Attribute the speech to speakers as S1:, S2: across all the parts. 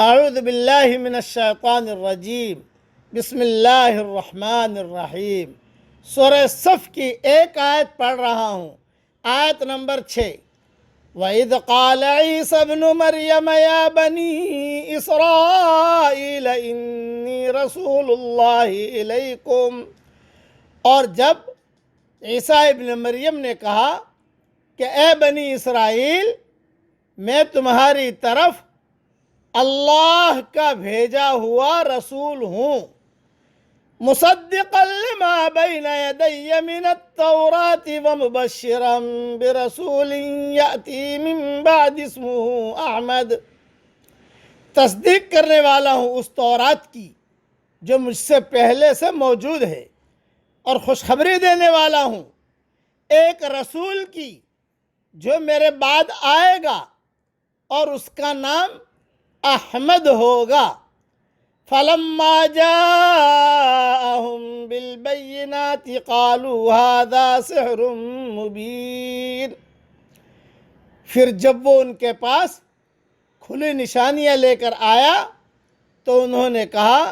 S1: اعوذ باللہ من الشیطان الرجیم بسم اللہ الرحمن الرحیم۔ سورہ صف کی ایک آیت پڑھ رہا ہوں، آیت نمبر 6۔ وَإِذْ قَالَ عِيسَى ابْنُ مَرْيَمَ يَا بَنِي إِسْرَائِيلَ إِنِّي رَسُولُ اللَّهِ إِلَيْكُمْ، اور جب عیسیٰ ابن مریم نے کہا کہ اے بنی اسرائیل، میں تمہاری طرف اللہ کا بھیجا ہوا رسول ہوں، مصدقا لما بین یدی من التوراۃ ومبشرا برسول یأتی من بعد اسمہ احمد، تصدیق کرنے والا ہوں اس تورات کی جو مجھ سے پہلے سے موجود ہے، اور خوشخبری دینے والا ہوں ایک رسول کی جو میرے بعد آئے گا اور اس کا نام احمد ہوگا۔ فَلَمَّا جَاءَهُم بِالْبَيِّنَاتِ قَالُوا هَذَا سِحْرٌ مُبِينٌ، پھر جب وہ ان کے پاس کھلی نشانیاں لے کر آیا تو انہوں نے کہا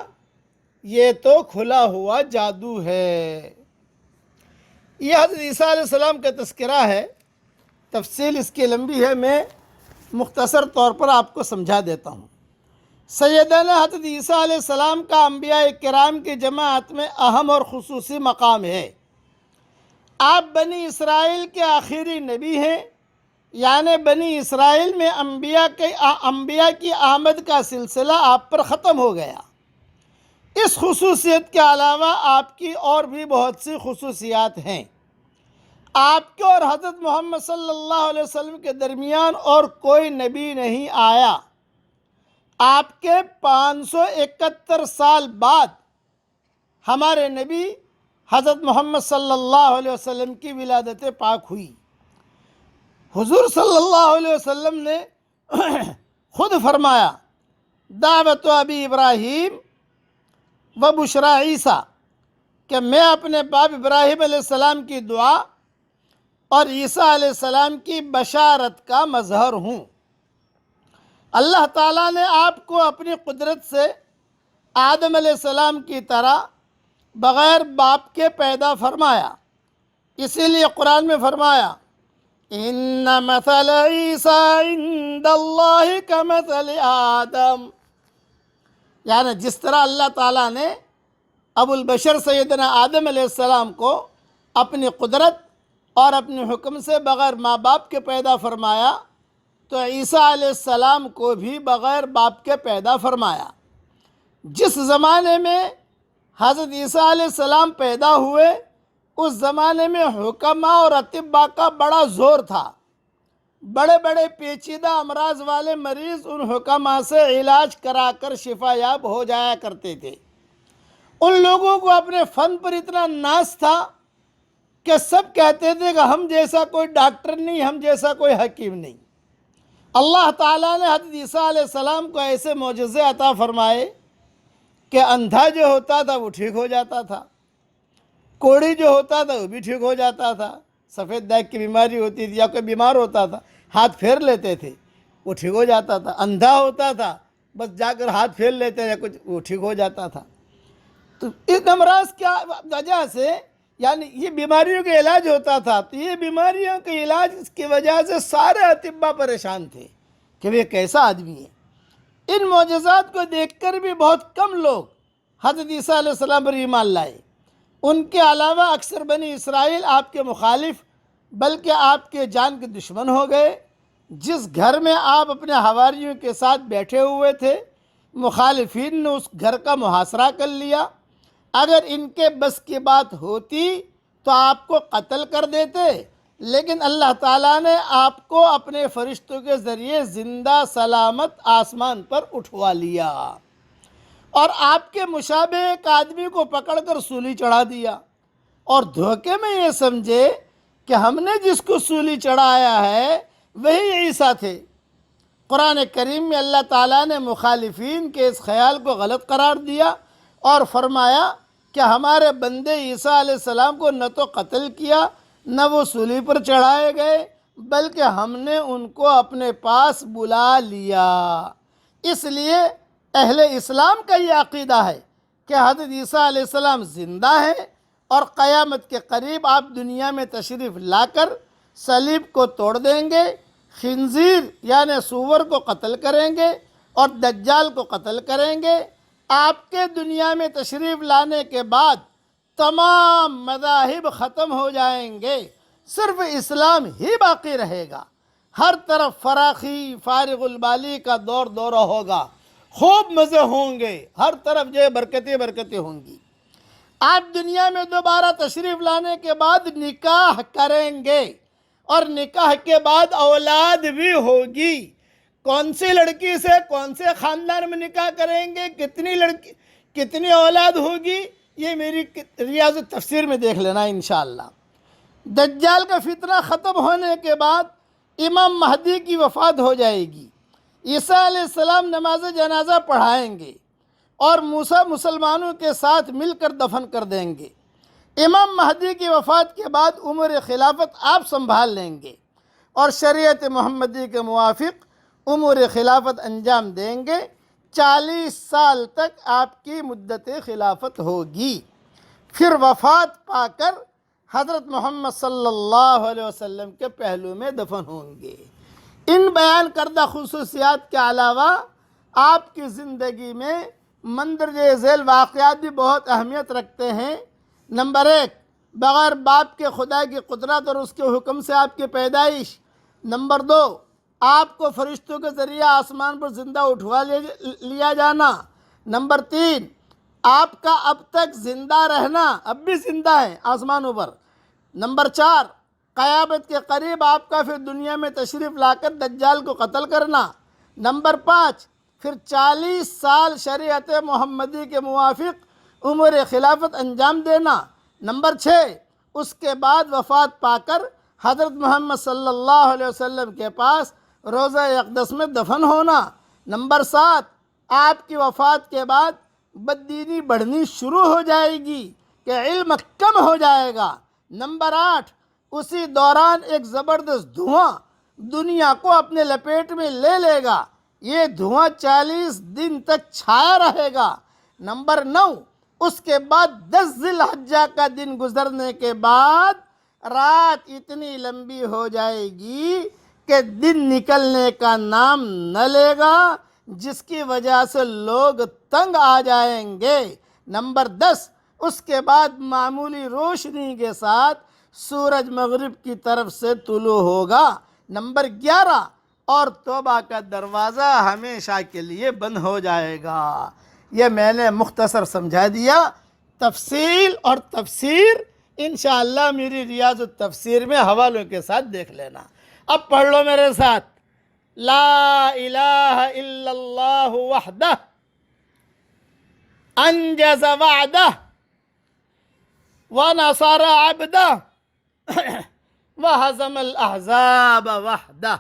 S1: یہ تو کھلا ہوا جادو ہے۔ یہ حضرت عیسیٰ علیہ السلام کا تذکرہ ہے، تفصیل اس کی لمبی ہے، میں مختصر طور پر آپ کو سمجھا دیتا ہوں۔ سیدنا حضرت عیسیٰ علیہ السلام کا انبیاء کرام کی جماعت میں اہم اور خصوصی مقام ہے۔ آپ بنی اسرائیل کے آخری نبی ہیں، یعنی بنی اسرائیل میں انبیاء کی آمد کا سلسلہ آپ پر ختم ہو گیا۔ اس خصوصیت کے علاوہ آپ کی اور بھی بہت سی خصوصیات ہیں۔ آپ کے اور حضرت محمد صلی اللہ علیہ وسلم کے درمیان اور کوئی نبی نہیں آیا۔ آپ کے 571 سال بعد ہمارے نبی حضرت محمد صلی اللہ علیہ وسلم کی ولادت پاک ہوئی۔ حضور صلی اللہ علیہ وسلم نے خود فرمایا، دعوت ابی ابراہیم و بشریٰ عیسیٰ، کہ میں اپنے باپ ابراہیم علیہ السلام کی دعا اور عیسیٰ علیہ السلام کی بشارت کا مظہر ہوں۔ اللہ تعالیٰ نے آپ کو اپنی قدرت سے آدم علیہ السلام کی طرح بغیر باپ کے پیدا فرمایا، اسی لیے قرآن میں فرمایا ان مثل عیسیٰ عند اللہ کمثل آدم، یعنی جس طرح اللہ تعالیٰ نے ابو البشر سیدنا آدم علیہ السلام کو اپنی قدرت اور اپنے حکم سے بغیر ماں باپ کے پیدا فرمایا، تو عیسیٰ علیہ السلام کو بھی بغیر باپ کے پیدا فرمایا۔ جس زمانے میں حضرت عیسیٰ علیہ السلام پیدا ہوئے، اس زمانے میں حکماء اور اطباء کا بڑا زور تھا۔ بڑے بڑے پیچیدہ امراض والے مریض ان حکماء سے علاج کرا کر شفا یاب ہو جایا کرتے تھے۔ ان لوگوں کو اپنے فن پر اتنا ناز تھا کہ سب کہتے تھے کہ ہم جیسا کوئی ڈاکٹر نہیں، ہم جیسا کوئی حکیم نہیں۔ اللہ تعالیٰ نے حضرت عیسیٰ علیہ السلام کو ایسے معجزے عطا فرمائے کہ اندھا جو ہوتا تھا وہ ٹھیک ہو جاتا تھا، کوڑی جو ہوتا تھا وہ بھی ٹھیک ہو جاتا تھا، سفید داغ کی بیماری ہوتی تھی یا کوئی بیمار ہوتا تھا ہاتھ پھیر لیتے تھے وہ ٹھیک ہو جاتا تھا، اندھا ہوتا تھا بس جا کر ہاتھ پھیر لیتے یا کچھ وہ ٹھیک ہو جاتا تھا۔ تو اس امراض کی وجہ سے، یعنی یہ بیماریوں کا علاج ہوتا تھا، تو یہ بیماریوں کے علاج کی وجہ سے سارے اطباء پریشان تھے کہ وہ کیسا آدمی ہے۔ ان معجزات کو دیکھ کر بھی بہت کم لوگ حضرت عیسیٰ علیہ السلام پر ایمان لائے۔ ان کے علاوہ اکثر بنی اسرائیل آپ کے مخالف بلکہ آپ کے جان کے دشمن ہو گئے۔ جس گھر میں آپ اپنے حواریوں کے ساتھ بیٹھے ہوئے تھے، مخالفین نے اس گھر کا محاصرہ کر لیا۔ اگر ان کے بس کی بات ہوتی تو آپ کو قتل کر دیتے، لیکن اللہ تعالیٰ نے آپ کو اپنے فرشتوں کے ذریعے زندہ سلامت آسمان پر اٹھوا لیا، اور آپ کے مشابہ ایک آدمی کو پکڑ کر سولی چڑھا دیا، اور دھوکے میں یہ سمجھے کہ ہم نے جس کو سولی چڑھایا ہے وہی عیسیٰ تھے۔ قرآن کریم میں اللہ تعالیٰ نے مخالفین کے اس خیال کو غلط قرار دیا اور فرمایا کہ ہمارے بندے عیسیٰ علیہ السلام کو نہ تو قتل کیا، نہ وہ سولی پر چڑھائے گئے، بلکہ ہم نے ان کو اپنے پاس بلا لیا اس لیے اہل اسلام کا یہ عقیدہ ہے کہ حضرت عیسیٰ علیہ السلام زندہ ہیں اور قیامت کے قریب آپ دنیا میں تشریف لا کر صلیب کو توڑ دیں گے، خنزیر یعنی سور کو قتل کریں گے اور دجال کو قتل کریں گے۔ آپ کے دنیا میں تشریف لانے کے بعد تمام مذاہب ختم ہو جائیں گے، صرف اسلام ہی باقی رہے گا۔ ہر طرف فراخی فارغ البالی کا دورہ ہوگا، خوب مزے ہوں گے، ہر طرف جو برکتیں ہوں گی۔ آپ دنیا میں دوبارہ تشریف لانے کے بعد نکاح کریں گے اور نکاح کے بعد اولاد بھی ہوگی۔ کون سی لڑکی سے کون سے خاندان میں نکاح کریں گے، کتنی اولاد ہوگی، یہ میری ریاض التفسیر میں دیکھ لینا انشاءاللہ۔ دجال کا فتنہ ختم ہونے کے بعد امام مہدی کی وفات ہو جائے گی۔ عیسیٰ علیہ السلام نماز جنازہ پڑھائیں گے اور موسیٰ مسلمانوں کے ساتھ مل کر دفن کر دیں گے۔ امام مہدی کی وفات کے بعد امور خلافت آپ سنبھال لیں گے اور شریعت محمدی کے موافق امور خلافت انجام دیں گے۔ 40 سال تک آپ کی مدت خلافت ہوگی، پھر وفات پا کر حضرت محمد صلی اللہ علیہ وسلم کے پہلو میں دفن ہوں گے۔ ان بیان کردہ خصوصیات کے علاوہ آپ کی زندگی میں مندرجہ ذیل واقعات بھی بہت اہمیت رکھتے ہیں۔ نمبر 1، بغیر باپ کے خدا کی قدرت اور اس کے حکم سے آپ کی پیدائش۔ نمبر 2، آپ کو فرشتوں کے ذریعہ آسمان پر زندہ اٹھوا لیا جانا۔ نمبر 3، آپ کا اب تک زندہ رہنا، اب بھی زندہ ہیں آسمانوں پر۔ نمبر 4، قیامت کے قریب آپ کا پھر دنیا میں تشریف لا کر دجال کو قتل کرنا۔ نمبر 5، پھر 40 سال شریعت محمدی کے موافق امور خلافت انجام دینا۔ نمبر 6، اس کے بعد وفات پا کر حضرت محمد صلی اللہ علیہ وسلم کے پاس روضہ اقدس میں دفن ہونا۔ نمبر 7، آپ کی وفات کے بعد بددینی بڑھنی شروع ہو جائے گی کہ علم کم ہو جائے گا۔ نمبر 8، اسی دوران ایک زبردست دھواں دنیا کو اپنے لپیٹ میں لے لے گا، یہ دھواں 40 دن تک چھایا رہے گا۔ نمبر 9، اس کے بعد 10 ذی الحجہ کا دن گزرنے کے بعد رات اتنی لمبی ہو جائے گی کہ دن نکلنے کا نام نہ لے گا، جس کی وجہ سے لوگ تنگ آ جائیں گے۔ نمبر 10، اس کے بعد معمولی روشنی کے ساتھ سورج مغرب کی طرف سے طلوع ہوگا۔ نمبر 11، اور توبہ کا دروازہ ہمیشہ کے لیے بند ہو جائے گا۔ یہ میں نے مختصر سمجھا دیا۔ تفصیل اور تفسیر انشاءاللہ میری ریاض التفسیر میں حوالوں کے ساتھ دیکھ لینا۔ اب پڑھ لو میرے ساتھ، لا الہ الا اللہ وحدہ انجز وعدہ ونصر عبدہ وہزم الاحزاب وحدہ۔